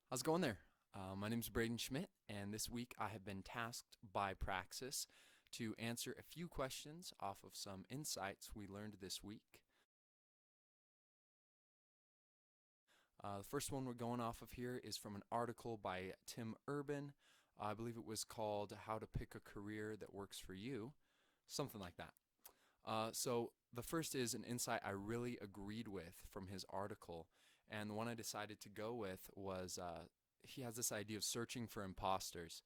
How's it going there? My name is Braden Schmidrt, and this week I have been tasked by Praxis to answer a few questions off of some insights we learned this week. The first one we're going off of here is from an article by Tim Urban. I believe it was called How to Pick a Career That Works for You, something like that. So the first is an insight I really agreed with from his article, and the one I decided to go with was he has this idea of searching for imposters.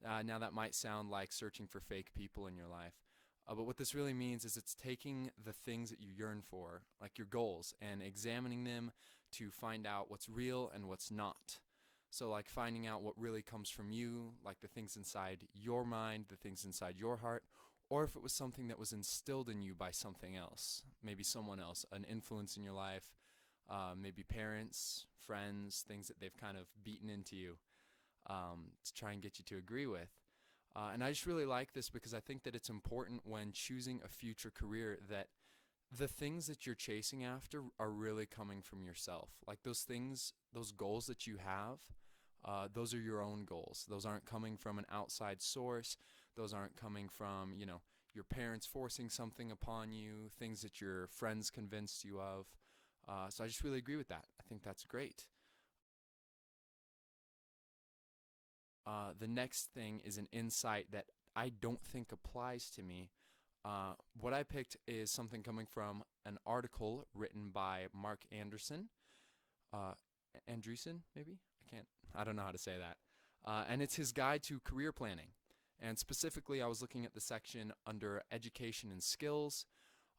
Now that might sound like searching for fake people in your life, but what this really means is it's taking the things that you yearn for, like your goals, and examining them to find out what's real and what's not. So, like finding out what really comes from you, like the things inside your mind, the things inside your heart, or if it was something that was instilled in you by something else, maybe someone else, an influence in your life, maybe parents, friends, things that they've kind of beaten into you to try and get you to agree with. And I just really like this because I think that it's important when choosing a future career that the things that you're chasing after are really coming from yourself. Like those things, those goals that you have, those are your own goals. Those aren't coming from an outside source. Those aren't coming from, your parents forcing something upon you, things that your friends convinced you of. So I just really agree with that. I think that's great. The next thing is an insight that I don't think applies to me. What I picked is something coming from an article written by Mark Anderson, uh, Andreessen, maybe? I don't know how to say that. And it's his guide to career planning. And specifically, I was looking at the section under education and skills.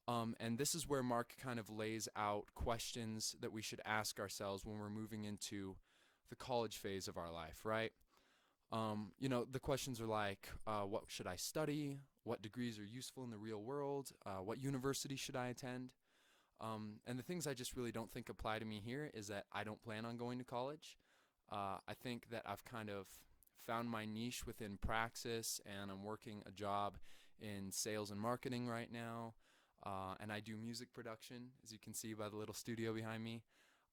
And this is where Mark kind of lays out questions that we should ask ourselves when we're moving into the college phase of our life, right? The questions are like, what should I study? What degrees are useful in the real world? What university should I attend? And the things I just really don't think apply to me here is that I don't plan on going to college. I think that I've kind of found my niche within Praxis, and I'm working a job in sales and marketing right now. And I do music production, as you can see by the little studio behind me.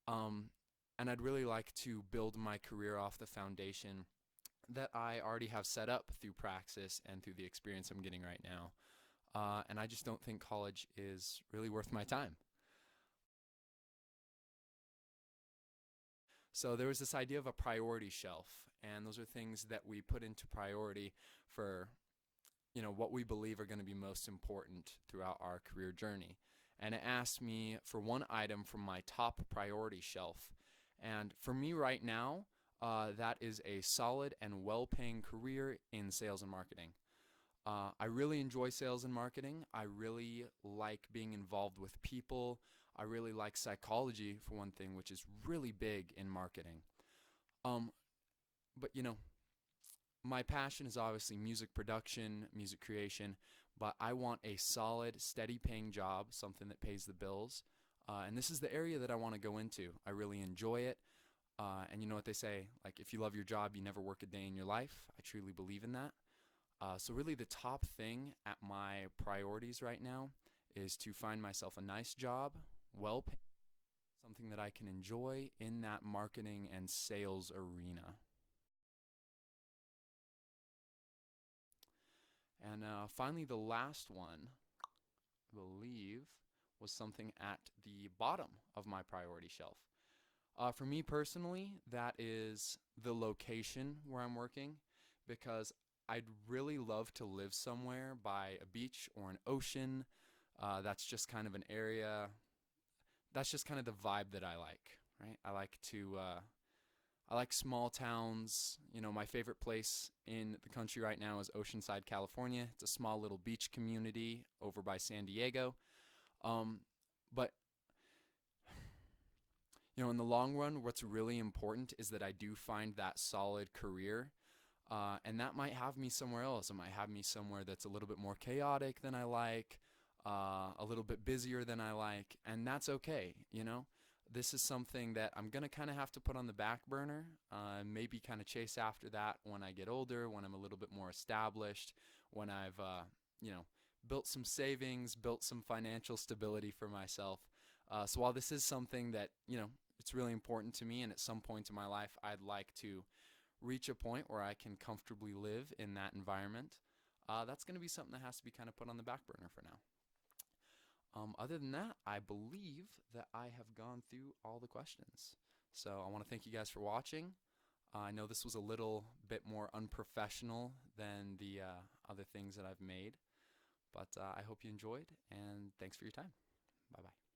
Um, and I'd really like to build my career off the foundation that I already have set up through Praxis and through the experience I'm getting right now. And I just don't think college is really worth my time. So there was this idea of a priority shelf, and those are things that we put into priority for, what we believe are going to be most important throughout our career journey. And it asked me for one item from my top priority shelf. And for me right now, that is a solid and well-paying career in sales and marketing. I really enjoy sales and marketing. I really like being involved with people. I really like psychology, for one thing, which is really big in marketing. Um, but my passion is obviously music production, music creation, but I want a solid, steady paying job, something that pays the bills. And this is the area that I want to go into. I really enjoy it. And you know what they say, like if you love your job, you never work a day in your life. I truly believe in that. So really the top thing at my priorities right now is to find myself a nice job, well paid, something that I can enjoy in that marketing and sales arena. And finally, the last one, I believe, was something at the bottom of my priority shelf. For me personally, that is the location where I'm working because I'd really love to live somewhere by a beach or an ocean. That's just kind of an area. That's just kind of the vibe that I like, right? I like small towns. My favorite place in the country right now is Oceanside, California. It's a small little beach community over by San Diego. Um, but in the long run, what's really important is that I do find that solid career. And that might have me somewhere else. It might have me somewhere that's a little bit more chaotic than I like, a little bit busier than I like, and that's okay. This is something that I'm going to kind of have to put on the back burner, maybe kind of chase after that when I get older, when I'm a little bit more established, when I've, you know, built some savings, built some financial stability for myself. So while this is something that, it's really important to me, and at some point in my life, I'd like to reach a point where I can comfortably live in that environment. That's going to be something that has to be kind of put on the back burner for now. Other than that, I believe that I have gone through all the questions. So I want to thank you guys for watching. I know this was a little bit more unprofessional than the other things that I've made, but I hope you enjoyed, and thanks for your time. Bye-bye.